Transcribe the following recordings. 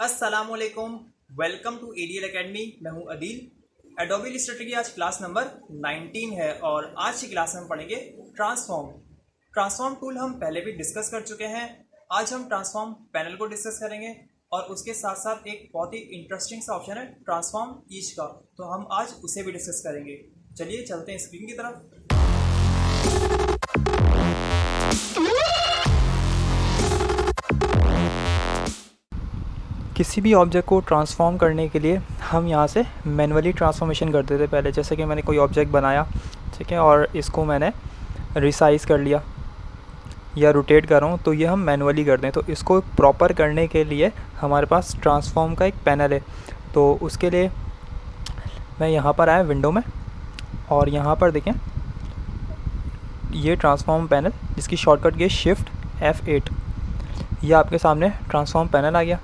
अस्सलामुअलैकुम, welcome to ADL academy. मैं हूं अदील। एडोबी इलस्ट्रेटर की आज क्लास नंबर 19 है और आज की क्लास में हम पढ़ेंगे ट्रांसफॉर्म। ट्रांसफॉर्म टूल हम पहले भी डिस्कस कर चुके हैं। आज हम ट्रांसफॉर्म पैनल को डिस्कस करेंगे और उसके साथ साथ एक बहुत ही इंटरेस्टिंग सा ऑप्शन है ट्रांसफॉर्म ईच का, तो हम आज उसे भी डिस्कस करेंगे। चलिए चलते हैं स्क्रीन की तरफ। किसी भी ऑब्जेक्ट को ट्रांसफॉर्म करने के लिए हम यहाँ से मैनुअली ट्रांसफॉर्मेशन करते थे पहले। जैसे कि मैंने कोई ऑब्जेक्ट बनाया, ठीक है, और इसको मैंने रिसाइज़ कर लिया या रोटेट कर रहा हूँ, तो ये हम मैनुअली करते हैं। तो इसको प्रॉपर करने के लिए हमारे पास ट्रांसफॉर्म का एक पैनल है। तो उसके लिए मैं यहाँ पर आया विंडो में और यहाँ पर देखें ये ट्रांसफॉर्म पैनल, जिसकी शॉर्टकट की शिफ्ट F8। ये आपके सामने ट्रांसफॉर्म पैनल आ गया।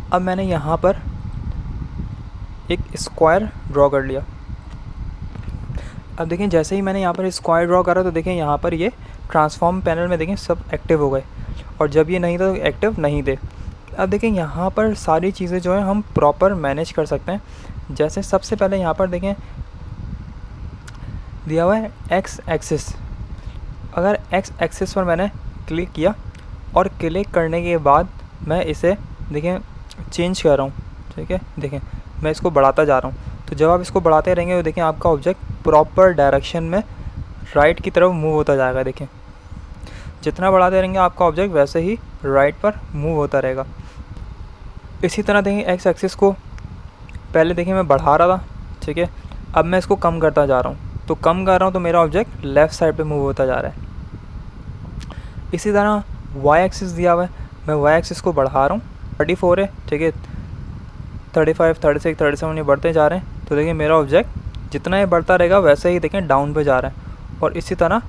अब मैंने यहाँ पर एक स्क्वायर ड्रॉ कर लिया। अब देखें जैसे ही मैंने यहाँ पर स्क्वायर ड्रॉ करा तो देखें यहाँ पर ये ट्रांसफॉर्म पैनल में देखें सब एक्टिव हो गए, और जब ये नहीं था तो एक्टिव नहीं थे। अब देखें यहाँ पर सारी चीज़ें जो है हम प्रॉपर मैनेज कर सकते हैं। जैसे सबसे पहले यहाँ पर देखें दिया हुआ है एक्स एक्सिस। अगर एक्स एक्सिस पर मैंने क्लिक किया और क्लिक करने के बाद मैं इसे देखें चेंज कर रहा हूँ, ठीक है, देखें मैं इसको बढ़ाता जा रहा हूँ। तो जब आप इसको बढ़ाते रहेंगे तो देखें आपका ऑब्जेक्ट प्रॉपर डायरेक्शन में राइट की तरफ मूव होता जाएगा। देखें जितना बढ़ाते रहेंगे आपका ऑब्जेक्ट वैसे ही राइट पर मूव होता रहेगा। इसी तरह देखें एक्स एक्सिस को पहले देखें मैं बढ़ा रहा था, ठीक है, अब मैं इसको कम करता जा रहा हूँ। तो कम कर रहा हूँ तो मेरा ऑब्जेक्ट लेफ़्ट साइड पर मूव होता जा रहा है। इसी तरह वाई एक्सिस दिया हुआ है, मैं वाई एक्सिस को बढ़ा रहा हूँ। 34 है, ठीक है, 35, 36, 37 ये बढ़ते जा रहे हैं। तो देखिए मेरा ऑब्जेक्ट जितना ये बढ़ता रहेगा वैसे ही देखें डाउन पे जा रहा है। और इसी तरह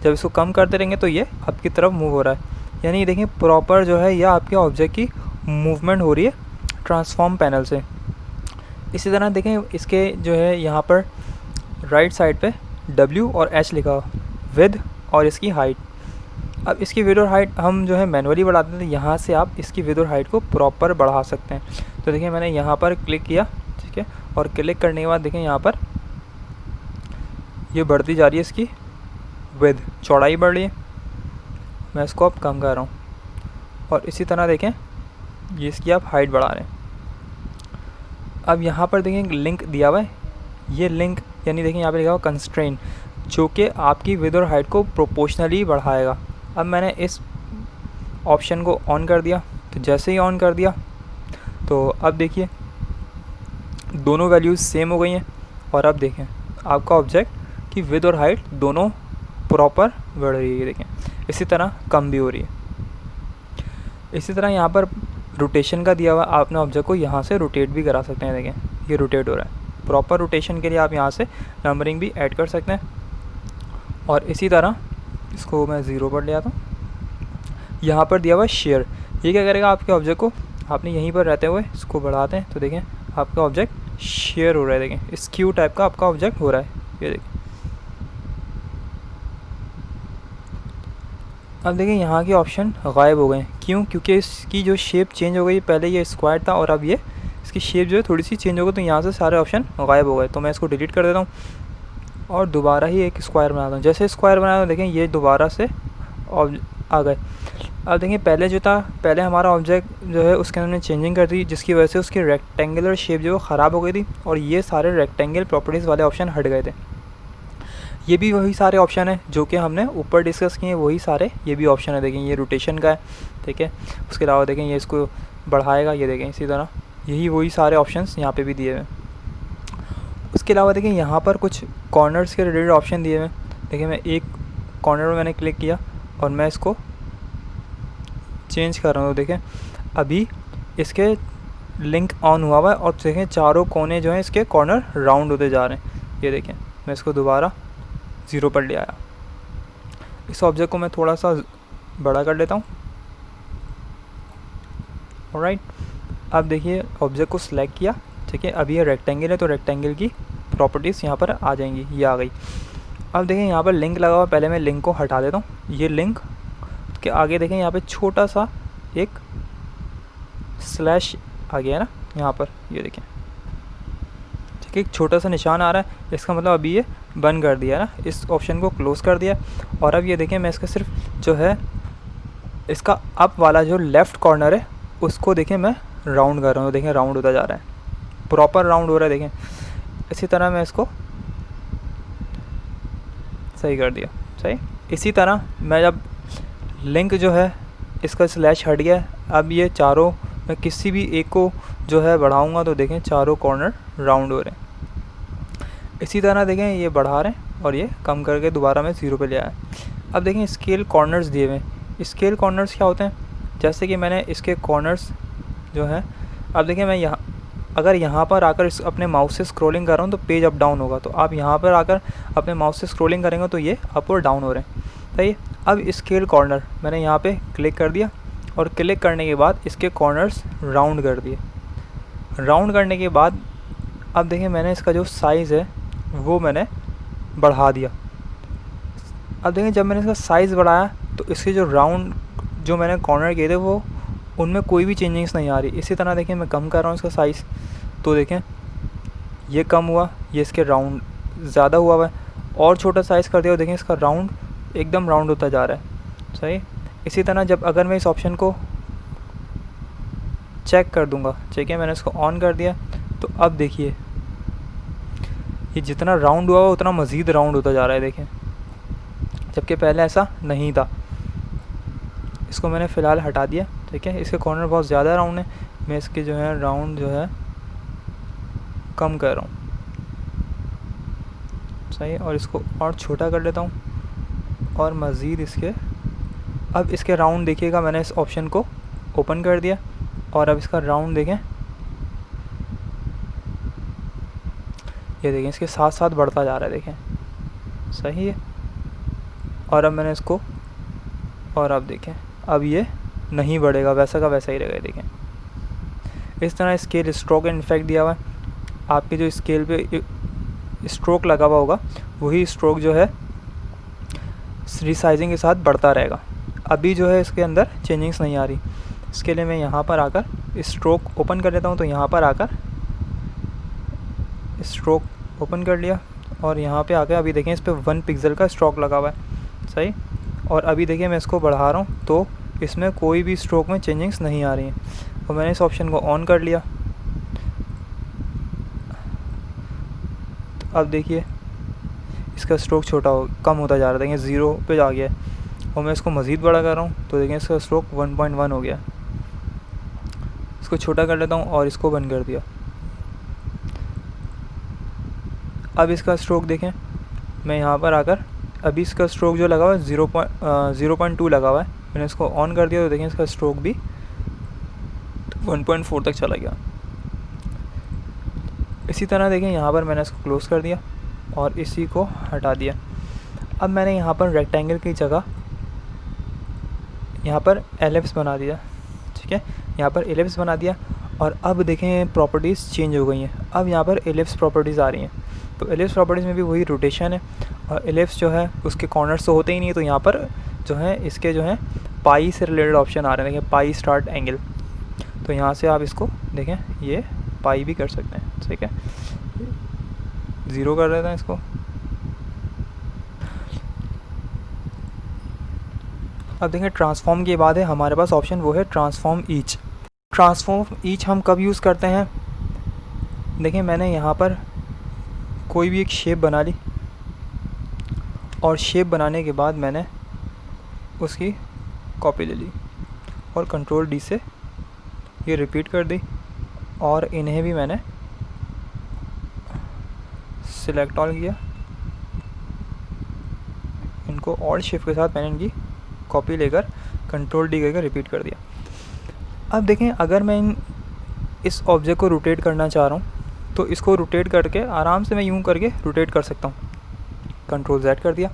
जब इसको कम करते रहेंगे तो ये आपकी तरफ मूव हो रहा है। यानी देखें प्रॉपर जो है यह आपके ऑब्जेक्ट की मूवमेंट हो रही है ट्रांसफॉर्म पैनल से। इसी तरह देखें इसके जो है यहाँ पर राइट साइड पे W और H लिखा हुआ, विद और इसकी हाइट। अब इसकी विड और हाइट हम जो है मैनुअली बढ़ाते थे, यहाँ से आप इसकी विड और हाइट को प्रॉपर बढ़ा सकते हैं। तो देखिए मैंने यहाँ पर क्लिक किया, ठीक है, और क्लिक करने के बाद देखें यहाँ पर ये बढ़ती जा रही है, इसकी विद चौड़ाई बढ़ रही है। मैं इसको अब कम कर रहा हूँ और इसी तरह देखें ये इसकी आप हाइट बढ़ा रहे हैं। अब यहाँ पर देखें लिंक दिया हुआ है, ये लिंक यानी देखें यहाँ पर लिखा हुआ कंस्ट्रेन, जो कि आपकी विद और हाइट को प्रोपोर्शनली बढ़ाएगा। अब मैंने इस ऑप्शन को ऑन कर दिया, तो जैसे ही ऑन कर दिया तो अब देखिए दोनों वैल्यूज़ सेम हो गई हैं। और अब देखें आपका ऑब्जेक्ट की विद और हाइट दोनों प्रॉपर बढ़ रही है। देखें इसी तरह कम भी हो रही है। इसी तरह यहाँ पर रोटेशन का दिया हुआ, आपने ऑब्जेक्ट को यहाँ से रोटेट भी करा सकते हैं। देखें ये रोटेट हो रहा है। प्रॉपर रोटेशन के लिए आप यहाँ से नंबरिंग भी ऐड कर सकते हैं। और इसी तरह इसको मैं 0 पर ले आता हूँ। यहाँ पर दिया हुआ शेयर, ये क्या करेगा आपके ऑब्जेक्ट को, आपने यहीं पर रहते हुए इसको बढ़ाते हैं तो देखें आपका ऑब्जेक्ट शेयर हो रहा है। देखें स्क्यू टाइप का आपका ऑब्जेक्ट हो रहा है, ये देखें। अब देखें यहाँ के ऑप्शन गायब हो गए। क्यों? क्योंकि इसकी जो शेप चेंज हो गई। पहले ये स्क्वायर था और अब ये इसकी शेप जो है थोड़ी सी चेंज हो गई, तो यहाँ से सारे ऑप्शन गायब हो गए। तो मैं इसको डिलीट कर देता हूँ और दोबारा ही एक स्क्वायर बनाता हूँ। जैसे स्क्वायर बनाया तो देखें ये दोबारा से आ गए। अब देखें पहले जो था, पहले हमारा ऑब्जेक्ट जो है उसके अंदर चेंजिंग कर दी, जिसकी वजह से उसकी रेक्टेंगुलर शेप जो है ख़राब हो गई थी और ये सारे रेक्टेंगल प्रॉपर्टीज़ वाले ऑप्शन हट गए थे। ये भी वही सारे ऑप्शन है जो कि हमने ऊपर डिस्कस किए, वही सारे ये भी ऑप्शन है। देखें ये रोटेशन का है, ठीक है। उसके अलावा देखें ये इसको बढ़ाएगा, ये देखें इसी तरह यही वही सारे ऑप्शंस यहाँ पे भी दिए हुए हैं। उसके अलावा देखें यहाँ पर कुछ कॉर्नर्स के रिलेटेड ऑप्शन दिए हुए हैं। देखिए मैं एक कॉर्नर में मैंने क्लिक किया और मैं इसको चेंज कर रहा हूँ। तो देखें अभी इसके लिंक ऑन हुआ हुआ है और देखें चारों कोने जो हैं इसके कॉर्नर राउंड होते जा रहे हैं। ये देखें मैं इसको दोबारा 0 पर ले आया। इस ऑब्जेक्ट को मैं थोड़ा सा बड़ा कर लेता हूँ। ऑलराइट, अब देखिए ऑब्जेक्ट को सिलेक्ट किया, ठीक है। अभी ये रेक्टेंगल है तो रेक्टेंगल की प्रॉपर्टीज़ यहाँ पर आ जाएंगी, ये आ गई। अब देखें यहाँ पर लिंक लगा हुआ, पहले मैं लिंक को हटा देता हूँ। ये लिंक के आगे देखें यहाँ पे छोटा सा एक स्लैश आ गया है ना यहाँ पर, ये देखें, ठीक है, एक छोटा सा निशान आ रहा है, इसका मतलब अभी ये बंद कर दिया ना, इस ऑप्शन को क्लोज़ कर दिया। और अब ये देखें मैं इसका सिर्फ जो है इसका अप वाला जो लेफ़्ट कॉर्नर है उसको देखें मैं राउंड कर रहा हूँ, देखें राउंड होता जा रहा है, प्रॉपर राउंड हो रहा है, देखें। इसी तरह मैं इसको सही कर दिया, सही। इसी तरह मैं जब लिंक जो है इसका स्लैश हट गया, अब ये चारों मैं किसी भी एक को जो है बढ़ाऊँगा तो देखें चारों कॉर्नर राउंड हो रहे हैं। इसी तरह देखें ये बढ़ा रहे हैं और ये कम करके दोबारा मैं 0 पे ले आया। अब देखें स्केल कॉर्नर्स दिए हुए हैं। स्केल कॉर्नर्स क्या होते हैं, जैसे कि मैंने इसके कॉर्नर्स जो है, अब देखें मैं यहाँ अगर यहाँ पर आकर इस अपने माउस से स्क्रॉलिंग कर रहा हूँ तो पेज अप डाउन होगा, तो आप यहाँ पर आकर अपने माउस से स्क्रॉलिंग करेंगे तो ये अप और डाउन हो रहे हैं, सही। अब स्केल कॉर्नर मैंने यहाँ पे क्लिक कर दिया और क्लिक करने के बाद इसके कॉर्नर्स राउंड कर दिए। राउंड करने के बाद अब देखें मैंने इसका जो साइज़ है वो मैंने बढ़ा दिया। अब देखें जब मैंने इसका साइज़ बढ़ाया तो इसके जो राउंड जो मैंने कॉर्नर किए थे वो उनमें कोई भी चेंजिंग्स नहीं आ रही। इसी तरह देखें मैं कम कर रहा हूँ इसका साइज़, तो देखें ये कम हुआ, ये इसके राउंड ज़्यादा हुआ है। और छोटा साइज़ कर दिया और देखें इसका राउंड एकदम राउंड होता जा रहा है, सही। इसी तरह जब अगर मैं इस ऑप्शन को चेक कर दूंगा, ठीक है, मैंने इसको ऑन कर दिया, तो अब देखिए ये जितना राउंड हुआ उतना मज़ीद राउंड होता जा रहा है, देखें, जबकि पहले ऐसा नहीं था। इसको मैंने फ़िलहाल हटा दिया, ठीक है। इसके कॉर्नर बहुत ज़्यादा राउंड है, मैं इसके जो है राउंड जो है कम कर रहा हूँ, सही। और इसको और छोटा कर लेता हूँ और मज़ीद इसके, अब इसके राउंड देखिएगा, मैंने इस ऑप्शन को ओपन कर दिया और अब इसका राउंड देखें, ये देखें इसके साथ साथ बढ़ता जा रहा है, देखें, सही है। और अब मैंने इसको, और अब देखें अब ये नहीं बढ़ेगा, वैसा का वैसा ही रहेगा, देखें। इस तरह स्केल स्ट्रोक एंड इफेक्ट दिया हुआ है। आपके जो स्केल पे स्ट्रोक लगा हुआ होगा वही स्ट्रोक जो है रिसाइजिंग के साथ बढ़ता रहेगा। अभी जो है इसके अंदर चेंजिंग्स नहीं आ रही। इसके लिए मैं यहाँ पर आकर स्ट्रोक ओपन कर लेता हूँ, तो यहाँ पर आकर स्ट्रोक ओपन कर लिया और यहाँ पे आकर अभी देखें इस पर 1 पिक्सल का स्ट्रोक लगा हुआ है, सही। और अभी देखिए मैं इसको बढ़ा रहा हूँ तो इसमें कोई भी स्ट्रोक में चेंजिंग्स नहीं आ रही हैं। और मैंने इस ऑप्शन को ऑन कर लिया, तो अब देखिए इसका स्ट्रोक कम होता जा रहा है, देखें 0 पे आ गया है। और मैं इसको मज़ीद बड़ा कर रहा हूँ तो देखें इसका स्ट्रोक 1.1 हो गया। इसको छोटा कर लेता हूँ और इसको बंद कर दिया। अब इसका स्ट्रोक देखें, मैं यहाँ पर आकर अभी इसका स्ट्रोक जो लगा हुआ है 0.2 लगा हुआ है, मैंने इसको ऑन कर दिया तो देखें इसका स्ट्रोक भी 1.4 तक चला गया। इसी तरह देखें यहाँ पर मैंने इसको क्लोज़ कर दिया और इसी को हटा दिया। अब मैंने यहाँ पर रेक्टेंगल की जगह यहाँ पर एलिप्स बना दिया, ठीक है, यहाँ पर एलिप्स बना दिया। और अब देखें प्रॉपर्टीज़ चेंज हो गई हैं, अब यहाँ पर एलिप्स प्रॉपर्टीज़ आ रही हैं। तो एलिप्स प्रॉपर्टीज़ में भी वही रोटेशन है और एलिप्स जो है उसके कॉर्नर्स तो होते ही नहीं है, तो यहाँ पर जो है इसके जो है पाई से रिलेटेड ऑप्शन आ रहे हैं, देखें पाई स्टार्ट एंगल। तो यहाँ से आप इसको देखें ये पाई भी कर सकते हैं, ठीक है। 0 कर देते हैं इसको। अब देखें ट्रांसफॉर्म के बाद है हमारे पास ऑप्शन, वो है ट्रांसफॉर्म ईच। ट्रांसफॉर्म ईच हम कब यूज़ करते हैं, देखें मैंने यहाँ पर कोई भी एक शेप बना ली और शेप बनाने के बाद मैंने उसकी कॉपी ले ली और कंट्रोल D से ये रिपीट कर दी और इन्हें भी मैंने सिलेक्ट ऑल किया, इनको ऑल शिफ्ट के साथ मैंने इनकी कॉपी लेकर कंट्रोल D करके रिपीट कर दिया। अब देखें अगर मैं इस ऑब्जेक्ट को रोटेट करना चाह रहा हूँ तो इसको रोटेट करके आराम से मैं यूँ करके रोटेट कर सकता हूँ, कंट्रोल Z कर दिया।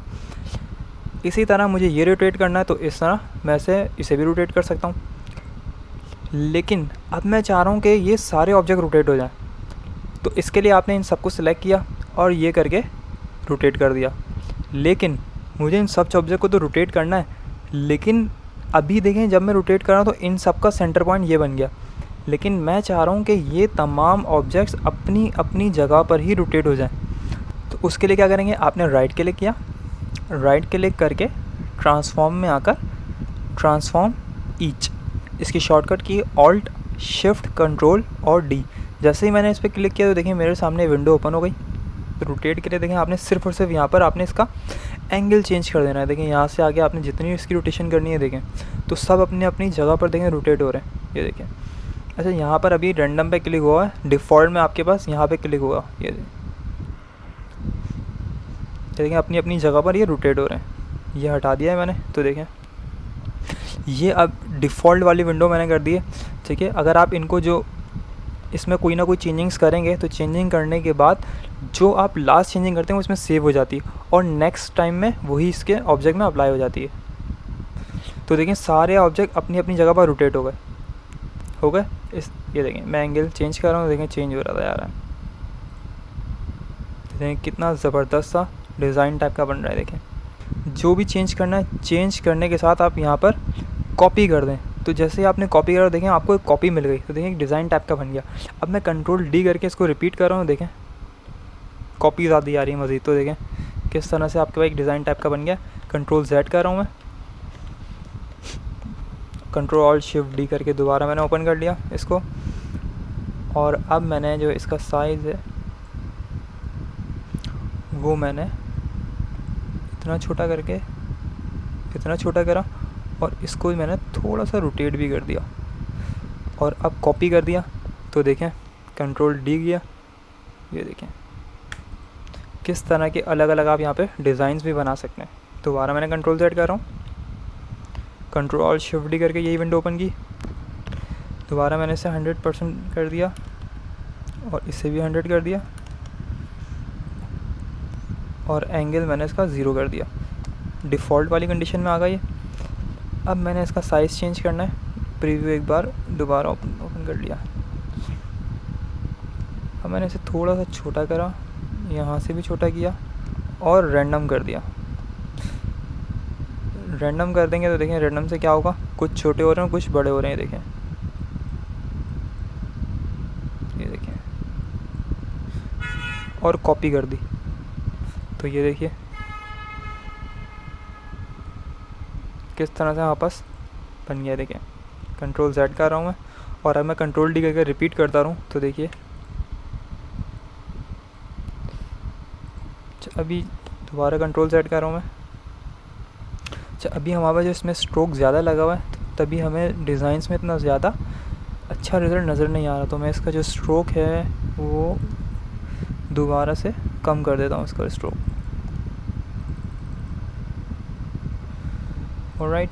इसी तरह मुझे ये रोटेट करना है तो इस तरह मैं इसे भी रोटेट कर सकता हूँ। लेकिन अब मैं चाह रहा हूँ कि ये सारे ऑब्जेक्ट रोटेट हो जाएं, तो इसके लिए आपने इन सबको सिलेक्ट किया और ये करके रोटेट कर दिया। लेकिन मुझे इन सब ऑब्जेक्ट को तो रोटेट करना है, लेकिन अभी देखें जब मैं रोटेट कर रहा हूँ तो इन सब का सेंटर पॉइंट ये बन गया। लेकिन मैं चाह रहा हूँ कि ये तमाम ऑब्जेक्ट्स अपनी अपनी जगह पर ही रोटेट हो जाएं। तो उसके लिए क्या करेंगे, आपने राइट क्लिक किया, राइट क्लिक करके ट्रांसफॉर्म में आकर ट्रांसफॉर्म ईच, इसकी शॉर्टकट की ऑल्ट शिफ्ट कंट्रोल और डी। जैसे ही मैंने इस पर क्लिक किया तो देखिए मेरे सामने विंडो ओपन हो गई। तो रोटेट के लिए देखें आपने सिर्फ और सिर्फ यहाँ पर आपने इसका एंगल चेंज कर देना है। देखें यहाँ से आगे आपने जितनी इसकी रोटेशन करनी है देखें तो सब अपनी अपनी जगह पर देखें रोटेट हो रहे हैं, ये देखें। अच्छा, यहाँ पर अभी रैंडम पे क्लिक हुआ है, डिफ़ॉल्ट में आपके पास यहाँ पे क्लिक हुआ, ये देखें अपनी अपनी जगह पर ये रोटेट हो रहे हैं। ये हटा दिया है मैंने, तो देखें ये अब डिफ़ॉल्ट वाली विंडो मैंने कर दी है, ठीक है। अगर आप इनको जो इसमें कोई ना कोई चेंजिंग्स करेंगे तो चेंजिंग करने के बाद जो आप लास्ट चेंजिंग करते हैं वो इसमें सेव हो जाती है और नेक्स्ट टाइम में वही इसके ऑब्जेक्ट में अप्लाई हो जाती है। तो देखें सारे ऑब्जेक्ट अपनी अपनी जगह पर रोटेट हो गए। इस ये देखें मैं एंगल चेंज कर रहा हूँ, देखें चेंज हो रहा था यार, देखें कितना ज़बरदस्त सा डिज़ाइन टाइप का बन रहा है। देखें जो भी चेंज करना है, चेंज करने के साथ आप यहाँ पर कॉपी कर दें। तो जैसे ही आपने कॉपी करा देखें आपको एक कॉपी मिल गई, तो देखें एक डिज़ाइन टाइप का बन गया। अब मैं कंट्रोल डी करके इसको रिपीट कर रहा हूँ, देखें कॉपी ज़्यादा आ रही है मज़ीद। तो देखें किस तरह से आपके पास एक डिज़ाइन टाइप का बन गया। कंट्रोल जेड कर रहा हूँ मैं, कंट्रोल ऑल्ट शिफ्ट डी करके दोबारा मैंने ओपन कर लिया इसको। और अब मैंने जो इसका साइज़ है वो मैंने इतना छोटा करा और इसको मैंने थोड़ा सा रोटेट भी कर दिया और अब कॉपी कर दिया। तो देखें कंट्रोल डी किया, ये देखें किस तरह के अलग अलग आप यहाँ पे डिज़ाइंस भी बना सकते हैं। दोबारा मैंने कंट्रोल जेड कर रहा हूँ, कंट्रोल ऑल्ट शिफ्ट डी करके यही विंडो ओपन की। दोबारा मैंने इसे 100% कर दिया और इसे भी 100 कर दिया और एंगल मैंने इसका 0 कर दिया। डिफ़ॉल्ट वाली कंडीशन में आ गई है। अब मैंने इसका साइज़ चेंज करना है, प्रीव्यू एक बार दोबारा ओपन कर लिया। अब मैंने इसे थोड़ा सा छोटा करा, यहाँ से भी छोटा किया और रैंडम कर दिया। रैंडम कर देंगे तो देखें रैंडम से क्या होगा, कुछ छोटे हो रहे हैं कुछ बड़े हो रहे हैं, देखें ये देखें। और कॉपी कर दी तो ये देखिए किस तरह से वापस बन गया। देखें कंट्रोल जेड कर रहा हूँ मैं और अब मैं कंट्रोल डी करके रिपीट करता रहूँ तो देखिए अभी दोबारा कंट्रोल जेड कर रहा हूँ मैं। अच्छा, अभी हमारे पास जो इसमें स्ट्रोक ज़्यादा लगा हुआ है तभी हमें डिज़ाइंस में इतना ज़्यादा अच्छा रिज़ल्ट नज़र नहीं आ रहा, तो मैं इसका जो स्ट्रोक है वो दोबारा से कम कर देता हूँ इसका स्ट्रोक। ऑलराइट,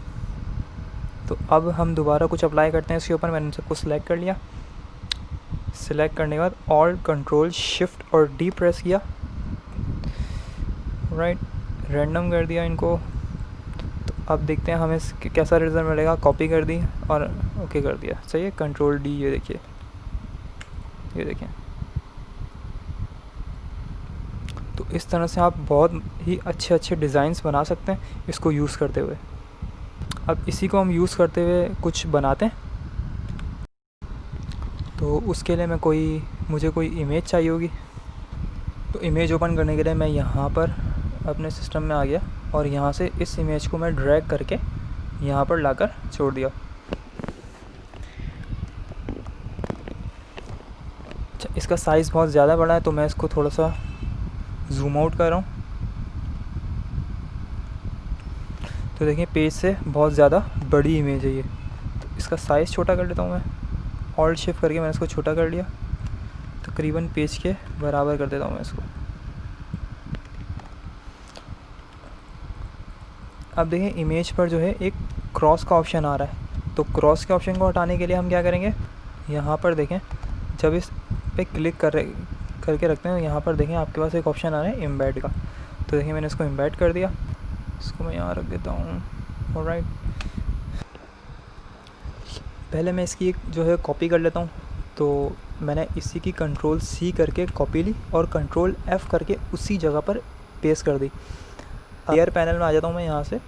तो अब हम दोबारा कुछ अप्लाई करते हैं इसके ऊपर। मैंने सबको सिलेक्ट कर लिया, सिलेक्ट करने के बाद ऑल्ट कंट्रोल शिफ्ट और डी प्रेस किया, राइट, रैंडम कर दिया इनको। तो अब देखते हैं हमें कैसा रिजल्ट मिलेगा। कॉपी कर दी और ओके कर दिया, सही है। कंट्रोल डी, ये देखिए, ये देखें। तो इस तरह से आप बहुत ही अच्छे अच्छे डिज़ाइंस बना सकते हैं इसको यूज़ करते हुए। अब इसी को हम यूज़ करते हुए कुछ बनाते हैं। तो उसके लिए मुझे कोई इमेज चाहिए होगी। तो इमेज ओपन करने के लिए मैं यहाँ पर अपने सिस्टम में आ गया और यहाँ से इस इमेज को मैं ड्रैग करके यहाँ पर लाकर छोड़ दिया। अच्छा, इसका साइज़ बहुत ज़्यादा बड़ा है तो मैं इसको थोड़ा सा जूम आउट कर रहा हूँ। तो देखिए पेज से बहुत ज़्यादा बड़ी इमेज है ये, तो इसका साइज़ छोटा कर लेता हूँ मैं। ऑल्ट शिफ्ट करके मैंने इसको छोटा कर लिया, तकरीबन पेज के बराबर कर देता हूँ मैं इसको। अब देखें इमेज पर जो है एक क्रॉस का ऑप्शन आ रहा है, तो क्रॉस के ऑप्शन को हटाने के लिए हम क्या करेंगे, यहाँ पर देखें जब इस पे क्लिक करके रखते हैं, यहाँ पर देखें आपके पास एक ऑप्शन आ रहा है एम्बेड का। तो देखिए मैंने इसको एम्बेड कर दिया, इसको मैं यहाँ रख देता हूँ। ऑलराइट, पहले मैं इसकी एक जो है कॉपी कर लेता हूँ। तो मैंने इसी की कंट्रोल सी करके कॉपी ली और कंट्रोल एफ़ करके उसी जगह पर पेस्ट कर दी। लेयर पैनल में आ जाता हूँ मैं यहाँ से,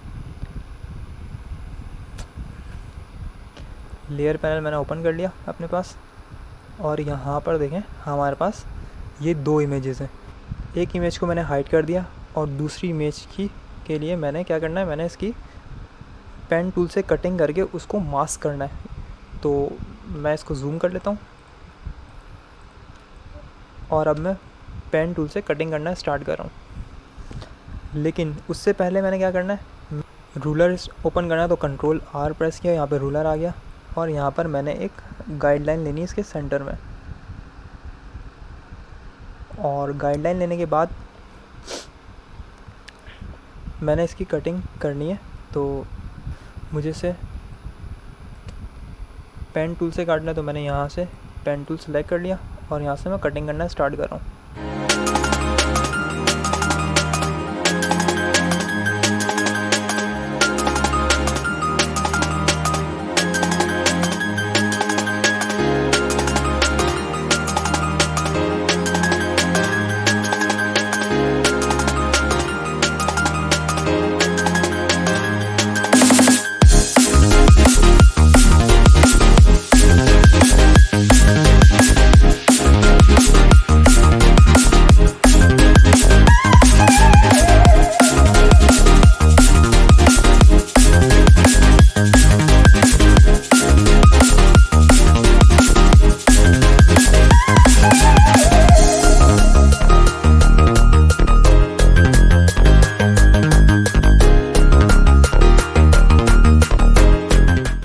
लेयर पैनल मैंने ओपन कर लिया अपने पास, और यहाँ पर देखें हमारे पास ये 2 इमेजेस हैं। एक इमेज को मैंने हाइड कर दिया और दूसरी इमेज के लिए मैंने क्या करना है, मैंने इसकी पेन टूल से कटिंग करके उसको मास्क करना है। तो मैं इसको जूम कर लेता हूँ और अब मैं पेन टूल से कटिंग करना स्टार्ट कर रहा हूँ। लेकिन उससे पहले मैंने क्या करना है, रूलर ओपन करना है, तो कंट्रोल R प्रेस किया, यहाँ पे रूलर आ गया और यहाँ पर मैंने एक गाइडलाइन लेनी है इसके सेंटर में। और गाइडलाइन लेने के बाद मैंने इसकी कटिंग करनी है, तो मुझे इसे पेन टूल से काटना है, तो मैंने यहाँ से पेन टूल सेलेक्ट कर लिया और यहाँ से मैं कटिंग करना स्टार्ट कर रहा हूँ।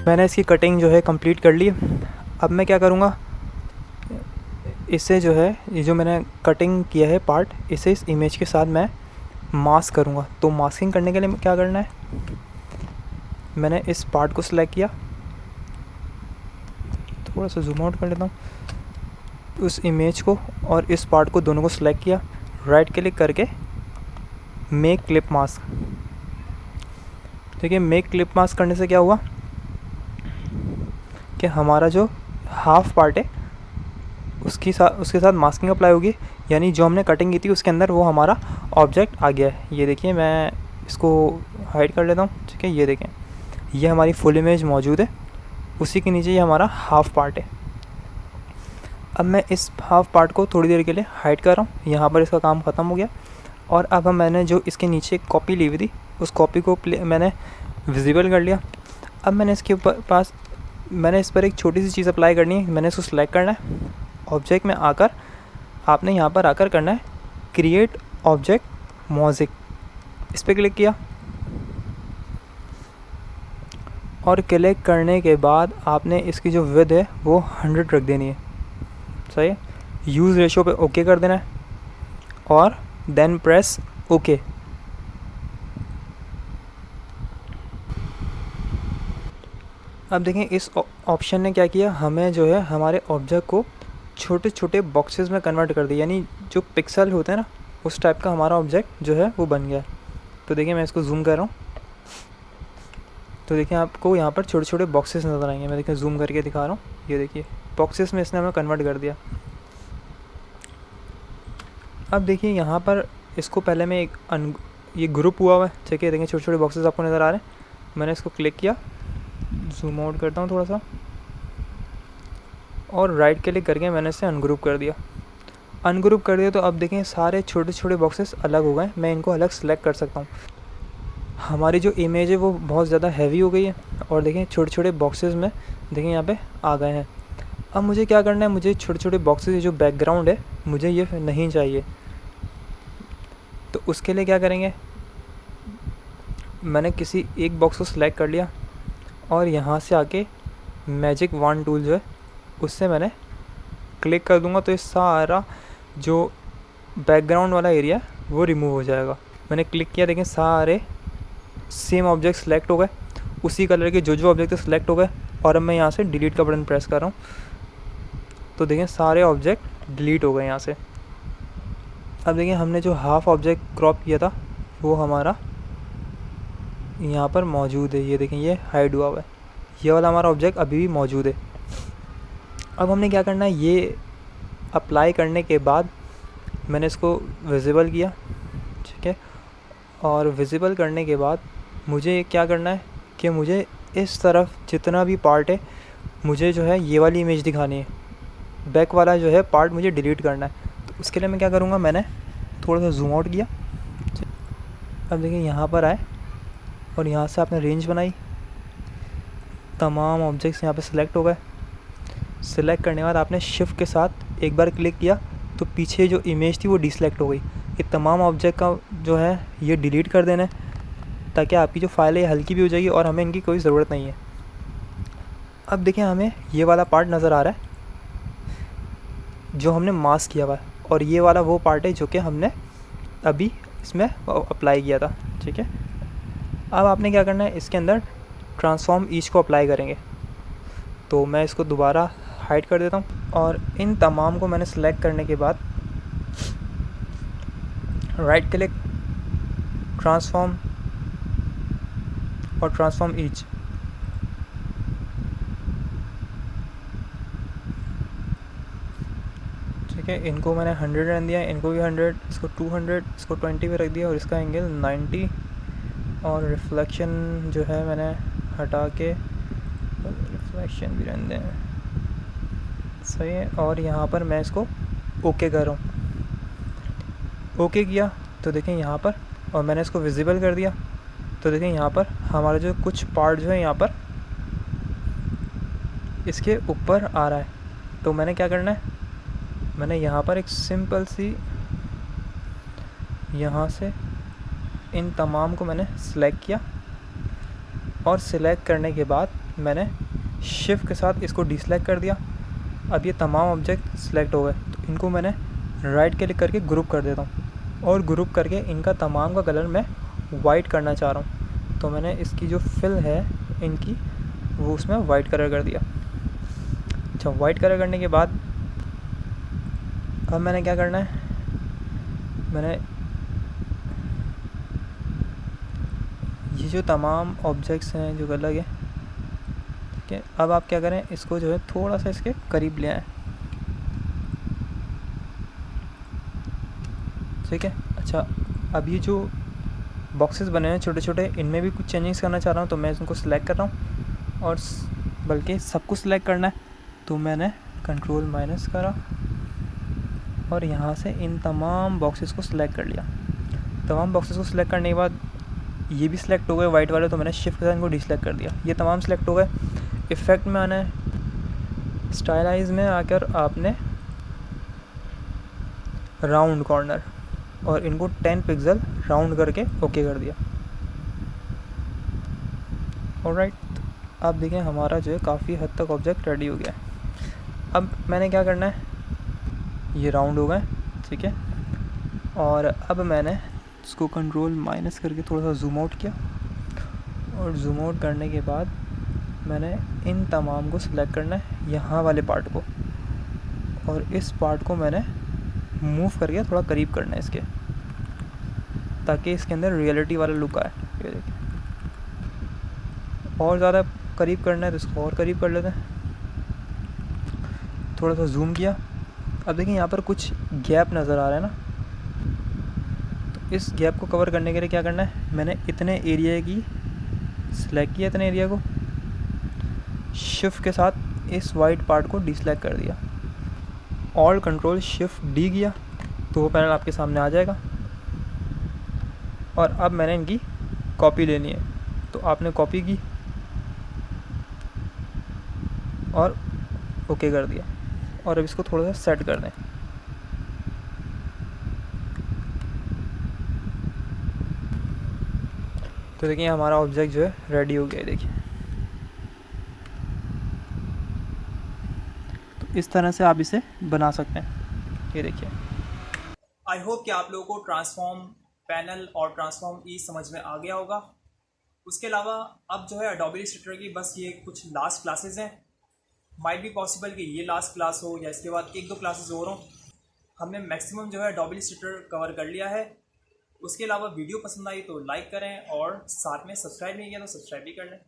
मैंने इसकी कटिंग जो है कंप्लीट कर ली। अब मैं क्या करूँगा, इसे जो है ये जो मैंने कटिंग किया है पार्ट, इसे इस इमेज के साथ मैं मास्क करूँगा। तो मास्किंग करने के लिए क्या करना है, मैंने इस पार्ट को सिलेक्ट किया, थोड़ा सा जूम आउट कर लेता हूँ, उस इमेज को और इस पार्ट को दोनों को सिलेक्ट किया, राइट क्लिक करके मेक क्लिप मास्क। देखिए मेक क्लिप मास्क करने से क्या हुआ कि हमारा जो हाफ पार्ट है उसके साथ मास्किंग अप्लाई होगी, यानी जो हमने कटिंग की थी उसके अंदर वो हमारा ऑब्जेक्ट आ गया है। ये देखिए मैं इसको हाइड कर लेता हूँ, ठीक है। ये देखें ये हमारी फुल इमेज मौजूद है, उसी के नीचे ये हमारा हाफ पार्ट है। अब मैं इस हाफ पार्ट को थोड़ी देर के लिए हाइड कर रहा हूँ, यहाँ पर इसका काम ख़त्म हो गया। और अब मैंने जो इसके नीचे एक कॉपी ली हुई थी उस कॉपी को मैंने विजिबल कर लिया। अब मैंने इसके पास मैंने इस पर एक छोटी सी चीज़ अप्लाई करनी है, मैंने इसको सिलेक्ट करना है, ऑब्जेक्ट में आकर आपने यहाँ पर आकर करना है क्रिएट ऑब्जेक्ट मोज़ेक, इस पर क्लिक किया और क्लिक करने के बाद आपने इसकी जो विड्थ है वो 100 रख देनी है, सही है। यूज़ रेशो पे ओके कर देना है और देन प्रेस ओके। अब देखें इस ऑप्शन ने क्या किया, हमें जो है हमारे ऑब्जेक्ट को छोटे छोटे बॉक्सेस में कन्वर्ट कर दिया, यानी जो पिक्सल होते हैं ना उस टाइप का हमारा ऑब्जेक्ट जो है वो बन गया। तो देखिए मैं इसको जूम कर रहा हूँ, तो देखिए आपको यहाँ पर छोटे छोटे बॉक्सेस नज़र आएंगे। मैं देखिए जूम करके दिखा रहा हूँ, ये देखिए बॉक्सेस में इसने हमें कन्वर्ट कर दिया। अब देखिए यहाँ पर इसको पहले मैं ये ग्रुप हुआ है, ठीक है। देखिए छोटे छोटे बॉक्सेस आपको नज़र आ रहे हैं, मैंने इसको क्लिक किया, जूम आउट करता हूँ थोड़ा सा और राइट क्लिक करके मैंने इसे अनग्रुप कर दिया। अनग्रुप कर दिया तो अब देखें सारे छोटे छोटे बॉक्सेस अलग हो गए, मैं इनको अलग सेलेक्ट कर सकता हूँ। हमारी जो इमेज है वो बहुत ज़्यादा हैवी हो गई है और देखें छोटे छोटे बॉक्सेस में देखें यहाँ पे आ गए हैं। अब मुझे क्या करना है, मुझे छोटे छोटे बॉक्सेस जो बैकग्राउंड है मुझे ये नहीं चाहिए। तो उसके लिए क्या करेंगे, मैंने किसी एक बॉक्स को सिलेक्ट कर लिया और यहाँ से आके मैजिक वॉन्ड टूल जो है उससे मैंने क्लिक कर दूंगा, तो ये सारा जो बैकग्राउंड वाला एरिया वो रिमूव हो जाएगा। मैंने क्लिक किया, देखें सारे सेम ऑब्जेक्ट सेलेक्ट हो गए, उसी कलर के जो ऑब्जेक्ट सेलेक्ट हो गए। और अब मैं यहाँ से डिलीट का बटन प्रेस कर रहा हूँ, तो देखें सारे ऑब्जेक्ट डिलीट हो गए यहाँ से। अब देखिए हमने जो हाफ ऑब्जेक्ट क्रॉप किया था वो हमारा यहाँ पर मौजूद है, ये देखें ये हाइड हुआ हुआ है, ये वाला हमारा ऑब्जेक्ट अभी भी मौजूद है। अब हमने क्या करना है, ये अप्लाई करने के बाद मैंने इसको विजिबल किया, ठीक है। और विजिबल करने के बाद मुझे क्या करना है कि मुझे इस तरफ जितना भी पार्ट है मुझे जो है ये वाली इमेज दिखानी है, बैक वाला जो है पार्ट मुझे डिलीट करना है। तो उसके लिए मैं क्या करूँगा, मैंने थोड़ा सा जूम आउट किया। अब देखिए यहाँ पर आए और यहाँ से आपने रेंज बनाई, तमाम ऑब्जेक्ट्स यहाँ पे सिलेक्ट हो गए। सिलेक्ट करने के बाद आपने शिफ्ट के साथ एक बार क्लिक किया तो पीछे जो इमेज थी वो डिसेलेक्ट हो गई। ये तमाम ऑब्जेक्ट का जो है ये डिलीट कर देना है, ताकि आपकी जो फाइल है हल्की भी हो जाएगी और हमें इनकी कोई ज़रूरत नहीं है। अब देखिए हमें ये वाला पार्ट नज़र आ रहा है जो हमने मास्क किया हुआ है, और ये वाला वो पार्ट है जो कि हमने अभी इसमें अप्लाई किया था। ठीक है, अब आपने क्या करना है, इसके अंदर ट्रांसफॉर्म ईच को अप्लाई करेंगे। तो मैं इसको दोबारा हाइड कर देता हूँ, और इन तमाम को मैंने सेलेक्ट करने के बाद राइट क्लिक, ट्रांसफॉर्म और ट्रांसफॉर्म ईच। ठीक है, इनको मैंने 100 रन दिया, इनको भी 100, इसको 200, इसको 20 पे रख दिया, और इसका एंगल 90, और रिफ्लेक्शन जो है मैंने हटा के रिफ्लेक्शन भी रन दें। सही है, और यहाँ पर मैं इसको ओके कर रहा हूँ। ओके किया तो देखें यहाँ पर, और मैंने इसको विजिबल कर दिया तो देखें यहाँ पर हमारा जो कुछ पार्ट जो है यहाँ पर इसके ऊपर आ रहा है। तो मैंने क्या करना है, मैंने यहाँ पर एक सिंपल सी, यहाँ से इन तमाम को मैंने सेलेक्ट किया, और सिलेक्ट करने के बाद मैंने शिफ्ट के साथ इसको डिसेलेक्ट कर दिया। अब ये तमाम ऑब्जेक्ट सेलेक्ट हो गए, तो इनको मैंने राइट क्लिक करके ग्रुप कर देता हूँ, और ग्रुप करके इनका तमाम का कलर मैं वाइट करना चाह रहा हूँ। तो मैंने इसकी जो फिल है इनकी वो उसमें वाइट कलर कर दिया। अच्छा, वाइट कलर करने के बाद अब मैंने क्या करना है, मैंने ये जो तमाम ऑब्जेक्ट्स हैं जो अलग है, ठीक है, अब आप क्या करें, इसको जो है थोड़ा सा इसके करीब ले आएँ। ठीक है, अच्छा, अब ये जो बॉक्सेस बने हैं छोटे छोटे, इनमें भी कुछ चेंजिंग्स करना चाह रहा हूँ, तो मैं इनको सिलेक्ट कर रहा हूँ, और बल्कि सब कुछ सिलेक्ट करना है, तो मैंने कंट्रोल माइनस करा और यहाँ से इन तमाम बॉक्सेस को सिलेक्ट कर लिया। तमाम बॉक्सेस को सिलेक्ट करने के बाद ये भी सिलेक्ट हो गए वाइट वाले, तो मैंने शिफ्ट के साथ इनको डिसेलेक्ट कर दिया। ये तमाम सिलेक्ट हो गए। इफ़ेक्ट में आना है, स्टाइलाइज में आकर आपने राउंड कॉर्नर, और इनको 10 पिक्सल राउंड करके ओके कर दिया। ऑलराइट, अब देखिए हमारा जो है काफ़ी हद तक ऑब्जेक्ट रेडी हो गया है। अब मैंने क्या करना है, ये राउंड हो गए, ठीक है, और अब मैंने इसको कंट्रोल माइनस करके थोड़ा सा जूम आउट किया, और जूम आउट करने के बाद मैंने इन तमाम को सिलेक्ट करना है, यहाँ वाले पार्ट को, और इस पार्ट को मैंने मूव करके थोड़ा करीब करना है इसके, ताकि इसके अंदर रियलिटी वाला लुक आए। ये देखिए, और ज़्यादा करीब करना है तो इसको और करीब कर लेते हैं। थोड़ा सा जूम किया, अब देखिए यहाँ पर कुछ गैप नज़र आ रहा है ना, तो इस गैप को कवर करने के लिए क्या करना है, मैंने इतने एरिया की सिलेक्ट किया, इतने एरिया को शिफ्ट के साथ इस वाइट पार्ट को डिसेलेक्ट कर दिया, ऑल कंट्रोल शिफ्ट डी किया, तो वो पैनल आपके सामने आ जाएगा। और अब मैंने इनकी कॉपी लेनी है, तो आपने कॉपी की और ओके कर दिया, और अब इसको थोड़ा सा सेट कर दें। तो देखिए हमारा ऑब्जेक्ट जो है रेडी हो गया है। देखिए, तो इस तरह से आप इसे बना सकते हैं। ये देखिए, आई होप कि आप लोगों को ट्रांसफॉर्म पैनल और ट्रांसफॉर्म ई समझ में आ गया होगा। उसके अलावा अब जो है एडोबी इलस्ट्रेटर की बस ये कुछ लास्ट क्लासेस हैं। माइट भी पॉसिबल कि ये लास्ट क्लास हो या इसके बाद 1-2 क्लासेस और हों। हमने मैक्सिमम जो है एडोबी इलस्ट्रेटर कवर कर लिया है। उसके अलावा वीडियो पसंद आई तो लाइक करें, और साथ में सब्सक्राइब नहीं किया तो सब्सक्राइब भी कर लें।